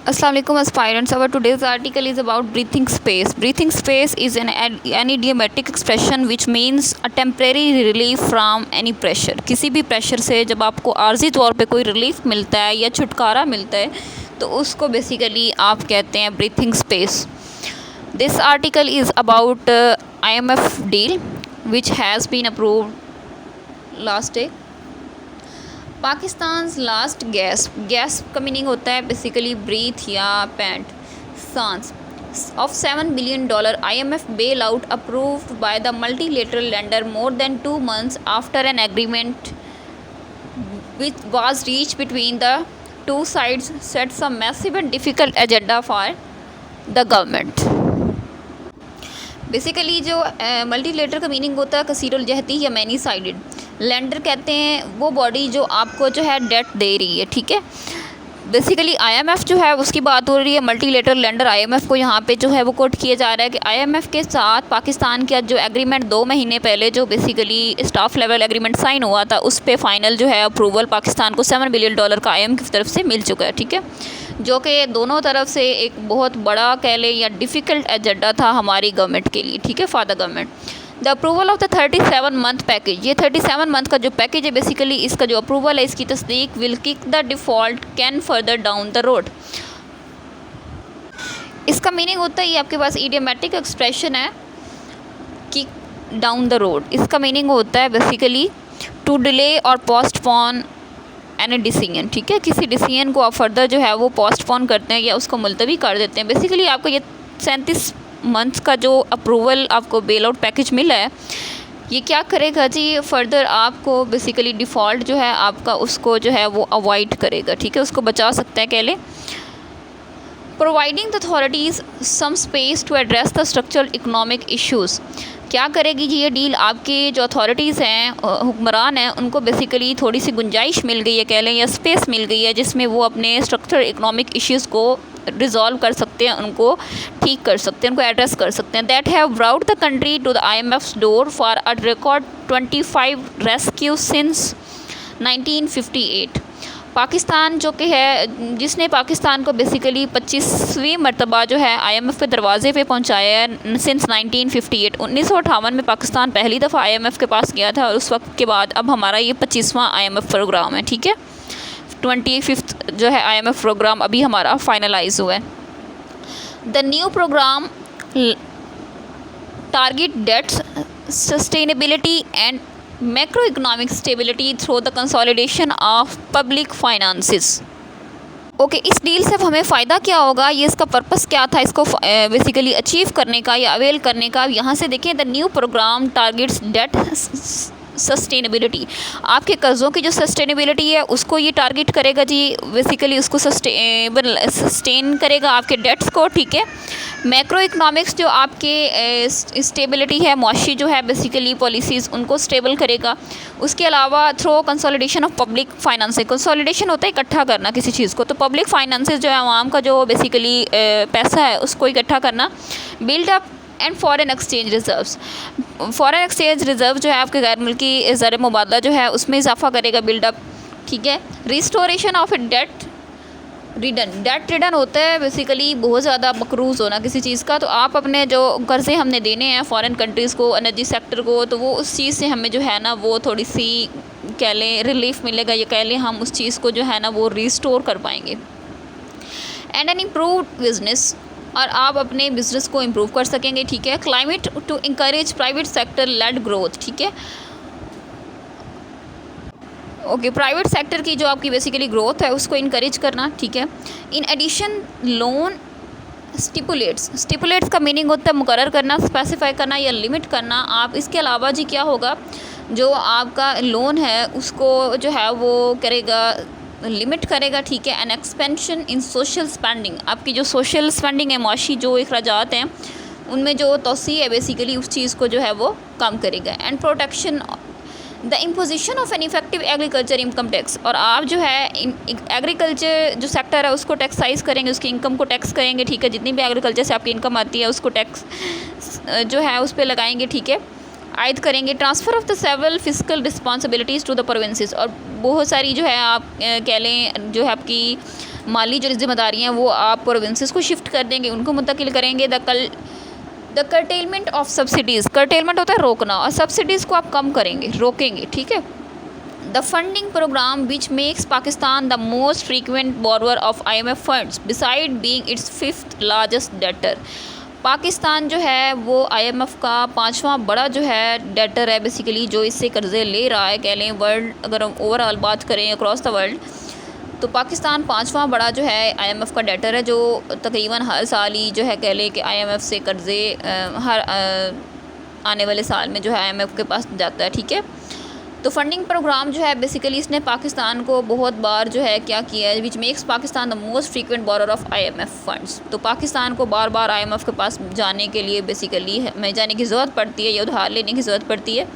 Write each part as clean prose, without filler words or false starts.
Assalamualaikum aspirants. Our today's article is about breathing space. Breathing space is an idiomatic expression which means a temporary relief from any pressure. किसी भी pressure से जब आपको आर्जी तौर पे कोई रिलीफ मिलता है या छुटकारा मिलता है तो उसको बेसिकली आप कहते हैं breathing space. This article is about IMF deal which has been approved last day. Pakistan last guess का मीनिंग होता है बेसिकली ब्रीथ या पैंट सांस of $7 billion IMF bail out approved by the multilateral lender more than 2 months after an agreement which was reach between the two sides sets a massive and difficult agenda for the government. Basically जो मल्टीलेटर का meaning होता है कसीरुल जहती या many sided. Lender कहते हैं वो body जो आपको जो है डेट दे रही है, ठीक है। बेसिकली आईएमएफ जो है उसकी बात हो रही है। मल्टीलेटरल लेंडर आईएमएफ को यहाँ पे जो है वो कोट किया जा रहा है कि आईएमएफ के साथ पाकिस्तान का जो एग्रीमेंट 2 महीने पहले जो basically staff level agreement sign हुआ था उस पे फाइनल जो है अप्रूवल पाकिस्तान को $7 billion का आईएमएफ की तरफ से मिल चुका है, ठीक है। जो कि दोनों तरफ से एक बहुत बड़ा कह लें या डिफ़िकल्ट एजेंडा था हमारी गवर्नमेंट के लिए, ठीक है, for the government. The approval of the 37 month package, ये 37 मंथ का जो पैकेज है बेसिकली इसका जो अप्रूवल है इसकी तस्दीक will kick the default can further down the road. इसका मीनिंग होता है ये आपके पास इडियोमेटिक एक्सप्रेशन है किक डाउन द रोड। इसका मीनिंग होता है बेसिकली टू डिले और पोस्टपोन एनी डिसीजन, ठीक है। किसी डिसीजन को आप फर्दर जो है वो पोस्टपोन करते हैं या उसको मुलतवी कर देते हैं। बेसिकली आपको ये 37 मंथ्स का जो अप्रूवल आपको बेल आउट पैकेज मिला है ये क्या करेगा जी, फर्दर आपको बेसिकली डिफ़ॉल्ट जो है आपका उसको जो है वो अवॉइड करेगा, ठीक है, उसको बचा सकता है कह लें। Providing the authorities some space to address the structural economic issues, क्या करेगी जी ये डील, आपके जो अथॉरिटीज़ हैं हुक्मरान हैं उनको बेसिकली थोड़ी सी गुंजाइश मिल गई है कह लें या स्पेस मिल गई है जिसमें वो अपने स्ट्रक्चरल इकोनॉमिक इश्यूज़ को रिजॉल्व कर सकते हैं, उनको ठीक कर सकते हैं, उनको एड्रेस कर सकते हैं। That have brought the country to the IMF's door for a record 25 rescue since 1958। Pakistan जो कि है जिसने पाकिस्तान को बेसिकली 25वीं मरतबा जो है IMF के दरवाजे पे पहुंचाया है सिंस 1958। 1958 में पाकिस्तान पहली दफ़ा IMF के पास गया था और उस वक्त के बाद अब हमारा ये 25वां IMF प्रोग्राम है, ठीक है। 25th जो है IMF प्रोग्राम अभी हमारा फाइनलाइज हुआ है। The new programme target debt sustainability and macroeconomic stability through the consolidation of public finances. Okay, इस डील से हमें फ़ायदा क्या होगा, ये इसका पर्पस क्या था इसको बेसिकली अचीव करने का या अवेल करने का। यहाँ से देखें the new programme targets debt sustainability, आपके कर्ज़ों की जो सस्टेनेबिलिटी है उसको ये टारगेट करेगा जी, बेसिकली उसको सस्टेन करेगा आपके डेट्स को, ठीक है। मैक्रो इकोनॉमिक्स जो आपके स्टेबिलिटी है मुआशी जो है बेसिकली पॉलिसीज़ उनको स्टेबल करेगा। उसके अलावा through consolidation of public finances, consolidation होता है इकट्ठा करना किसी चीज़ को, तो पब्लिक फाइनेंसेस जो है आवाम का जो बेसिकली पैसा है उसको इकट्ठा करना। Build up and foreign exchange reserves, foreign exchange reserve जो है आपके गैर मुल्की ज़र मुबादला जो है उसमें इजाफा करेगा, बिल्डअप, ठीक है। Restoration of a debt return, debt return होता है बेसिकली बहुत ज़्यादा मकरूज़ होना किसी चीज़ का, तो आप अपने जो कर्ज़े हमने देने हैं फॉरेन कंट्रीज़ को, एनर्जी सेक्टर को, तो वो उस चीज़ से हमें जो है ना वो थोड़ी सी कह लें रिलीफ मिलेगा या कह लें हम उस चीज़ को जो है ना वो रिस्टोर कर पाएंगे। एंड एन इम्प्रूव बिजनेस, और आप अपने बिज़नेस को इम्प्रूव कर सकेंगे, ठीक है। Climate to encourage private sector led growth, ठीक है। ओके, प्राइवेट सेक्टर की जो आपकी बेसिकली ग्रोथ है उसको इनकरेज करना, ठीक है। इन एडिशन लोन स्टिपुलेट्स का मीनिंग होता है मुकर्रर करना, स्पेसिफाई करना या लिमिट करना। आप इसके अलावा जी क्या होगा, जो आपका लोन है उसको जो है वो करेगा लिमिट करेगा, ठीक है। N expansion in social spending, आपकी जो सोशल स्पेंडिंग है मुआशी जो अखराजात हैं उनमें जो तोसी है बेसिकली उस चीज़ को जो है वो कम करेगा। And protection the imposition of an effective agriculture income tax, और आप जो है एग्रीकल्चर जो सेक्टर है उसको टैक्साइज करेंगे, उसकी इनकम को टैक्स करेंगे, ठीक है। जितनी भी एग्रीकल्चर से आपकी इनकम आती है उसको टैक्स जो है उस पर लगाएंगे, ठीक है, आयद करेंगे। Transfer of the several physical responsibilities to the provinces, और बहुत सारी जो है आप कह लें जो है आपकी माली जो जिम्मेदारियाँ हैं वो आप प्रोविंसेस को शिफ्ट कर देंगे, उनको मुंतकिल करेंगे। The curtailment of subsidies, curtailment होता है रोकना, और सब्सिडीज़ को आप कम करेंगे, रोकेंगे, ठीक है। The funding programme which makes Pakistan the most frequent borrower of IMF funds beside being its 5th largest debtor. Pakistan जो है वो IMF का 5वां बड़ा जो है डेटर है बेसिकली, जो इससे कर्ज़े ले रहा है, कह लें वर्ल्ड, अगर हम ओवरऑल बात करें अक्रॉस द वर्ल्ड, तो पाकिस्तान 5वां बड़ा जो है IMF का डेटर है, जो तकरीबन हर साल ही जो है कह लें कि IMF से कर्ज़े हर आने वाले साल में जो है IMF के पास जाता है, ठीक है। तो फंडिंग प्रोग्राम जो है बेसिकली इसने पाकिस्तान को बहुत बार जो है क्या किया है, विच makes Pakistan the most frequent borrower of IMF funds. तो पाकिस्तान को बार बार IMF के पास जाने के लिए बेसिकली हमें जाने की ज़रूरत पड़ती है या उधार लेने की ज़रूरत पड़ती है।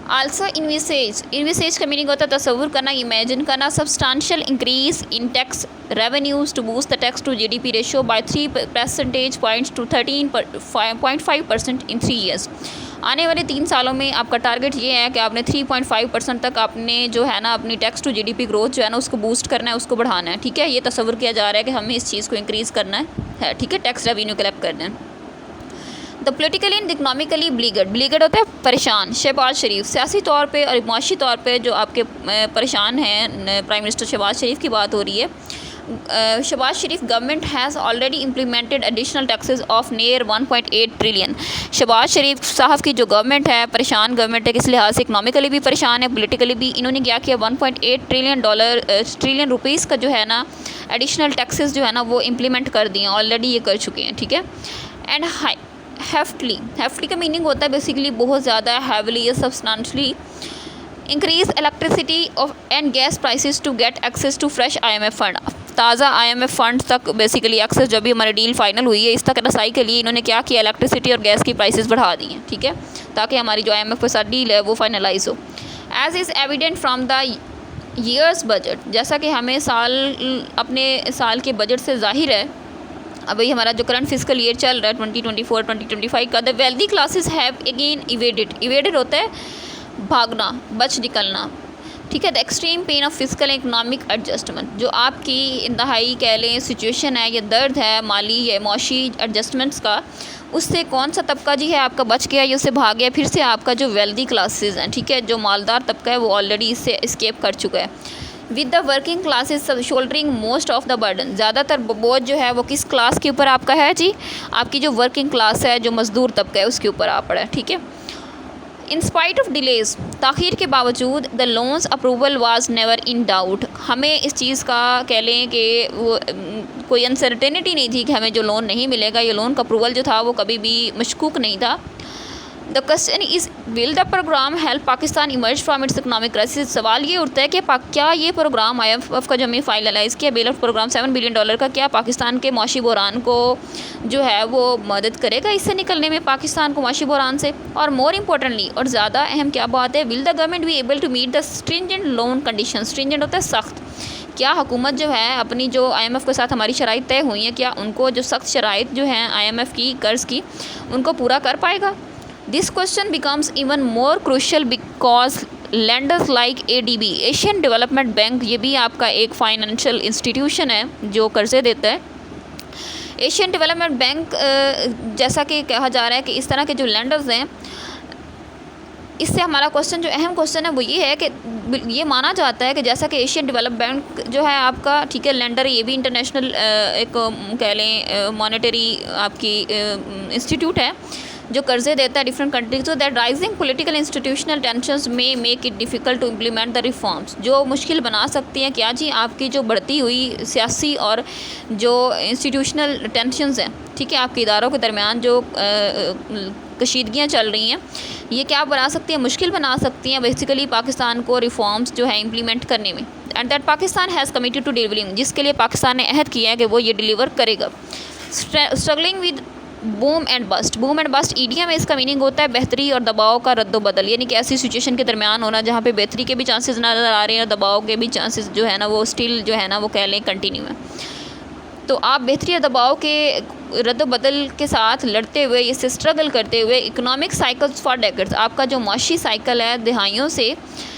आल्सो इन्विसेज का मीनिंग होता है तस्वुर करना, इमेजिन करना। Substantial increase in tax revenues to boost the tax to GDP ratio by 3 percentage points to 13.5% in 3 years. आने वाले 3 सालों में आपका टारगेट ये है कि आपने 3.5% तक आपने जो है ना अपनी टैक्स टू GDP ग्रोथ जो है ना उसको बूस्ट करना है, उसको बढ़ाना है, ठीक है। ये तस्वुर किया जा रहा है कि हमें इस चीज़ को इंक्रीज़ करना है, ठीक है, टैक्स रेवेन्यू कलेक्ट करना है। द पोलिटिकली एंड इकनॉमिकली ब्लीगड होता है परेशान। शहबाज शरीफ सियासी तौर पे और माशी तौर पे जो आपके परेशान हैं, प्राइम मिनिस्टर शहबाज शरीफ की बात हो रही है। Shahbaz Sharif government has already implemented additional taxes of near 1.8 trillion. Shahbaz Sharif साहब की जो गवर्नमेंट है परेशान गवर्नमेंट है, किस लिहाज से इकनॉमिकली भी परेशान है, पोलिटिकली भी। इन्होंने क्या किया, 1.8 ट्रिलियन रुपीज़ का जो है ना एडिशनल टैक्सेस जो है ना वो इम्प्लीमेंट कर दिए, ऑलरेडी ये कर चुके हैं, ठीक है। एंड हेफ्टली का मीनिंग होता है बेसिकली बहुत ज़्यादा, हैवली या substantially increase electricity of and gas prices to get access to fresh IMF fund. ताज़ा IMF फंड तक बेसिकली एक्सेस, जब भी हमारी डील फाइनल हुई है इस तक रसाई के लिए इन्होंने क्या किया, इलेक्ट्रिसिटी और गैस की प्राइसेस बढ़ा दी हैं, ठीक है, ताकि हमारी जो IMF के साथ डील है वो फाइनलाइज हो। As is evident from the year's budget, जैसा कि हमें अपने साल के बजट से जाहिर है, अभी हमारा जो करंट फिजिकल ईयर चल रहा है 2024-2025 का, the wealthy classes have again evaded होता है भागना, बच निकलना, ठीक है। The extreme pain of physical economic adjustment, जो आपकी इंतहाई कह लें सिचुएशन है, ये दर्द है माली या मौशी एडजस्टमेंट्स का, उससे कौन सा तबका जी है आपका बच गया या उससे भाग गया, फिर से आपका जो वेल्दी क्लासेस हैं, ठीक है, जो मालदार तबका है वो ऑलरेडी इससे एस्केप कर चुका है। With the working classes soldering most of the burden, ज़्यादातर बोझ जो है वो किस क्लास के ऊपर आपका है जी, आपकी जो वर्किंग क्लास है, जो मज़दूर तबका है उसके ऊपर आ पड़ा है, ठीक है। इन स्पाइट ऑफ डिलेज, ताख़ीर के बावजूद, the loans approval was never in doubt, हमें इस चीज़ का कह लें कि वो कोई अनसर्टेनिटी नहीं थी कि हमें जो लोन नहीं मिलेगा, ये लोन का अप्रूवल जो था वो कभी भी मशकूक नहीं था। The question is will the programme help Pakistan emerge from its economic crisis. सवाल ये उठता है कि क्या ये प्रोग्राम IMF का जो हमें फाइनलाइज किया बेल ऑफ प्रोग्राम $7 बिलियन का, क्या पाकिस्तान के मौशी बहरान को जो है वो मदद करेगा इससे निकलने में, पाकिस्तान को मौशी बहरान से। और मोर इम्पोर्टेंटली और ज़्यादा अहम क्या बात है, will the government be able to meet the stringent loan condition. Stringent होता है सख्त, क्या हुकूमत जो है अपनी जो IMF के साथ हमारी शराइत तय हुई हैं, क्या उनको जो सख्त शराइत जो हैं IMF की कर्ज़ की उनको पूरा कर पाएगा। This question becomes even more crucial because landers like ADB, Asian development bank, ये भी आपका एक फाइनेंशियल इंस्टीट्यूशन है जो कर्ज़े देता है। एशियन डेवलपमेंट बैंक जैसा कि कहा जा रहा है कि इस तरह के जो लैंडर्स हैं, इससे हमारा क्वेश्चन जो अहम क्वेश्चन है वो ये है कि ये माना जाता है कि जैसा कि एशियन डेवलपमेंट बैंक जो है आपका, ठीक है, लैंडर, ये भी इंटरनेशनल एक कह लें मॉनेटरी आपकी इंस्टीट्यूट है जो कर्ज़े देता है डिफरेंट कंट्रीज को। That rising political institutional tensions में make it difficult to implement the reforms, जो मुश्किल बना सकती हैं क्या जी आपकी जो बढ़ती हुई सियासी और जो इंस्टीट्यूशनल टेंशंस हैं, ठीक है, आपके इदारों के दरमियान जो कशीदगियाँ चल रही हैं, ये क्या बना सकती हैं, मुश्किल बना सकती हैं बेसिकली पाकिस्तान को रिफॉर्म्स जो है इम्प्लीमेंट करने में। And that Pakistan has committed to delivering, जिसके लिए पाकिस्तान ने अहद किया है कि वो ये डिलीवर करेगा। Struggling with boom and bast, boom and bast EDM में इसका मीनिंग होता है बेहतरी और दबाव का रद्दोबदल, यानी कि ऐसी सिचुएशन के दरमियान होना जहाँ पे बेहतरी के भी चांसेस नज़र आ रहे हैं और दबाव के भी चांसेस जो है ना वो स्टिल जो है ना वो कह लें कंटिन्यू है। तो आप बेहतरी और दबाव के रद्दोबदल के साथ लड़ते हुए, इससे स्ट्रगल करते हुए, इकोनॉमिक साइकिल्स फॉर डेकेड्स, आपका जो माशी साइकिल है दहाइयों से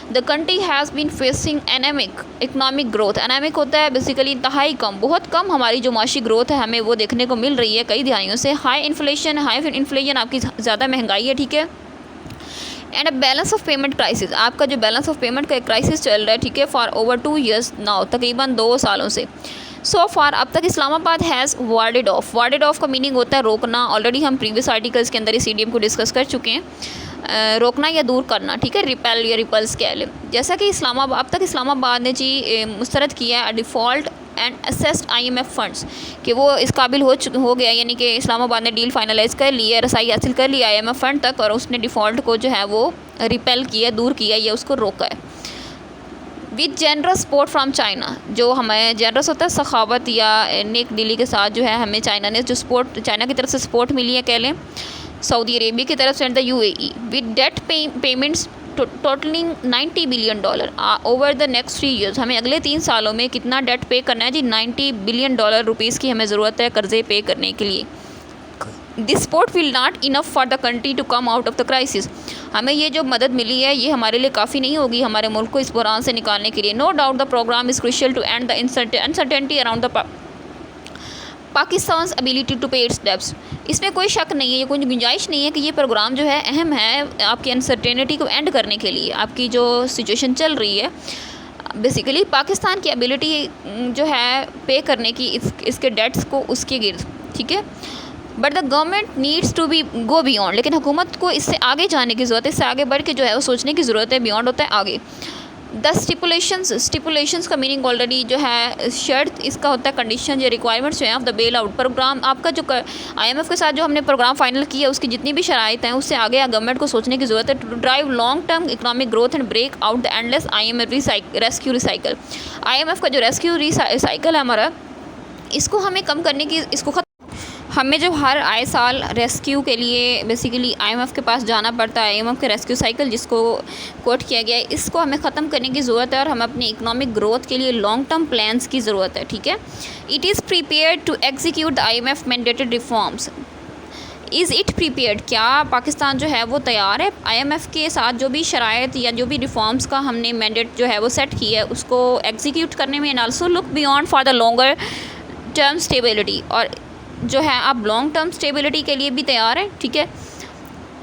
the country has been facing anaemic economic growth. Anaemic होता है बेसिकली इंतहाई कम, बहुत कम हमारी जो माशी ग्रोथ है हमें वो देखने को मिल रही है कई दिहाइयों से। हाई इन्फ्लेशन आपकी ज़्यादा महंगाई है, ठीक है। And a balance of payment crisis, आपका जो बैलेंस ऑफ पेमेंट का एक क्राइसिस चल रहा है, ठीक है, फॉर ओवर 2 years नाउ, तकरीबन 2 सालों से। सो फार अब तक इस्लामाबाद हैज़ वार्डेड ऑफ। वार्डेड ऑफ का मीनिंग होता है रोकना। ऑलरेडी हम प्रीवियस आर्टिकल्स के अंदर इस इडियम को डिस्कस कर चुके हैं। रोकना या दूर करना, ठीक है, रिपेल या रिपल्स कह लें। जैसा कि अब तक इस्लामाबाद ने जी मुस्तरद किया है default and assessed IMF funds कि वो इस काबिल हो गया, यानी कि इस्लामाबाद ने डील फाइनलाइज़ कर ली है, रसाई हासिल कर ली IMF फंड तक, और उसने डिफ़ॉल्ट को जो है वो रिपेल किया, दूर किया या उसको रोका है। With generous support from China, जो हमें जनरस होता है सखावत या नेक दिली के साथ जो है हमें चाइना ने जो सपोर्ट, चाइना की तरफ से सपोर्ट मिली है कह लें, सऊदी अरेबिया की तरफ से and the UAE with debt payments totalling $90 billion over the next 3 years। हमें अगले 3 सालों में कितना डेट पे करना है जी? $90 बिलियन रुपीज़ की हमें ज़रूरत है कर्ज़े पे करने के लिए। This support will not enough for the country to come out of the crisis. हमें ये जो मदद मिली है ये हमारे लिए काफ़ी नहीं होगी हमारे मुल्क को इस बहरान से निकालने के लिए। No doubt the programme is crucial to end the uncertainty around the Pakistan ability to pay its debts. इसमें कोई शक नहीं है, ये कोई गुंजाइश नहीं है कि ये प्रोग्राम जो है अहम है आपकी अनसर्टेनिटी को एंड करने के लिए। आपकी जो सिचुएशन चल रही है बेसिकली पाकिस्तान की एबिलिटी जो है पे करने की इसके डेट्स को उसके गिर्द, ठीक है। But the government needs to be go beyond, लेकिन हुकूमत को इससे आगे जाने की ज़रूरत है, इससे आगे बढ़ के जो है वो सोचने की ज़रूरत है। बियॉन्ड होता है आगे। द स्टिपुलेशंस का मीनिंग ऑलरेडी जो है शर्त, इसका होता है कंडीशन या रिक्वायरमेंट्स जो है of the bail out programme. आपका जो IMF के साथ जो हमने प्रोग्राम फाइनल किया उसकी जितनी भी शराइत हैं उससे आगे गवर्नमेंट को सोचने की ज़रूरत है to drive long term economic growth and break out the endless IMF rescue recycle. IMF का जो रेस्क्यू रिसाइकल है हमारा, इसको हमें कम करने की, इसको हमें जो हर आए साल रेस्क्यू के लिए बेसिकली IMF के पास जाना पड़ता है, IMF के रेस्क्यू साइकिल जिसको कोट किया गया है, इसको हमें ख़त्म करने की ज़रूरत है और हमें अपनी इकनॉमिक ग्रोथ के लिए लॉन्ग टर्म प्लान्स की ज़रूरत है, ठीक है। It is prepared to execute the IMF mandated reforms. Is it prepared, क्या पाकिस्तान जो है वो तैयार है IMF के साथ जो भी शराइत या जो भी रिफॉर्म्स का हमने मैंडेट जो है वो सेट किया है उसको एग्जीक्यूट करने में। And also look beyond for the longer term stability, और जो है आप लॉन्ग टर्म स्टेबिलिटी के लिए भी तैयार हैं, ठीक है।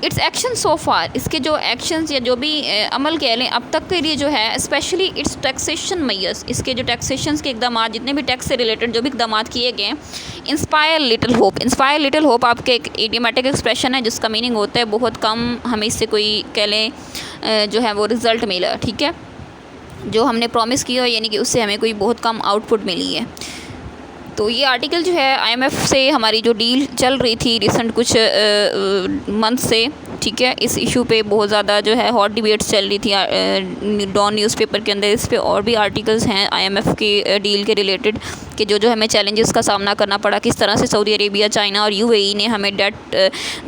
इट्स एक्शन सो फार, इसके जो एक्शंस या जो भी अमल कह लें अब तक के लिए जो है, स्पेशली इट्स टैक्सेशन मेजर्स, इसके जो टैक्सेशन के इकदाम, जितने भी टैक्स से रिलेटेड जो भी इकदाम किए गए हैं। Inspire little hope, inspire little hope आपके एक इडियोमेटिक एक्सप्रेशन है जिसका मीनिंग होता है बहुत कम हमें इससे कोई कह लें जो है वो रिज़ल्ट मिला, ठीक है, जो हमने प्रॉमिस किया यानी कि उससे हमें कोई बहुत कम आउटपुट मिली है। तो ये आर्टिकल जो है IMF से हमारी जो डील चल रही थी रिसेंट कुछ मंथ से, ठीक है, इस इशू पे बहुत ज़्यादा जो है हॉट डिबेट्स चल रही थी डॉन न्यूज़पेपर के अंदर। इस पे और भी आर्टिकल्स हैं IMF की डील के रिलेटेड कि जो हमें चैलेंजेस का सामना करना पड़ा, किस तरह से सऊदी अरेबिया, चाइना और UAE ने हमें डेट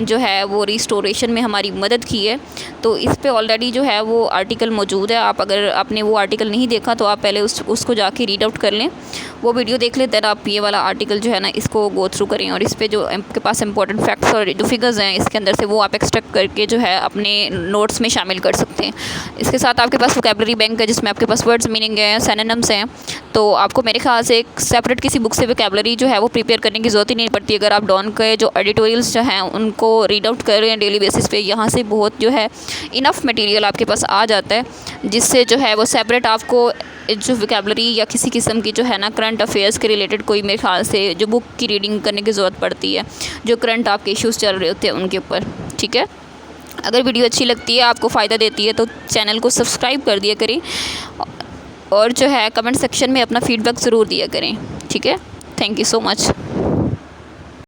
जो है वो रिस्टोरेशन में हमारी मदद की है। तो इस पे ऑलरेडी जो है वो आर्टिकल मौजूद है। आप अगर आपने वो आर्टिकल नहीं देखा तो आप पहले उसको जाके रीड आउट कर लें, वो वीडियो देख लें, देन आप ये वाला आर्टिकल जो है ना इसको गो थ्रू करें और इस पे जो आपके पास इंपॉर्टेंट फैक्ट्स और जो फिगर्स हैं इसके अंदर से वो आप एक्सट्रैक्ट करके जो है अपने नोट्स में शामिल कर सकते हैं। इसके साथ आपके पास वोकैबुलरी बैंक है जिसमें आपके पास वर्ड्स मीनिंग है, सिनोनिम्स हैं। तो आपको मेरे ख्याल से एक सेपरेट किसी बुक से वोकैबुलरी जो है वो प्रिपेयर करने की ज़रूरत ही नहीं पड़ती। अगर आप डॉन के जो एडिटोरियल्स जो हैं उनको रीड आउट कर रहे हैं डेली बेसिस पे, यहाँ से बहुत जो है इनफ मटेरियल आपके पास आ जाता है जिससे जो है वो सेपरेट आपको जो वोकैबुलरी या किसी किस्म की जो है ना करंट अफेयर्स के रिलेटेड कोई मेरे ख्याल से जो बुक की रीडिंग करने की ज़रूरत पड़ती है जो करंट आपके इश्यूज़ चल रहे होते हैं उनके ऊपर, ठीक है। अगर वीडियो अच्छी लगती है, आपको फ़ायदा देती है तो चैनल को सब्सक्राइब कर दिया करें और जो है कमेंट सेक्शन में अपना फ़ीडबैक ज़रूर दिया करें, ठीक है। Thank you so much.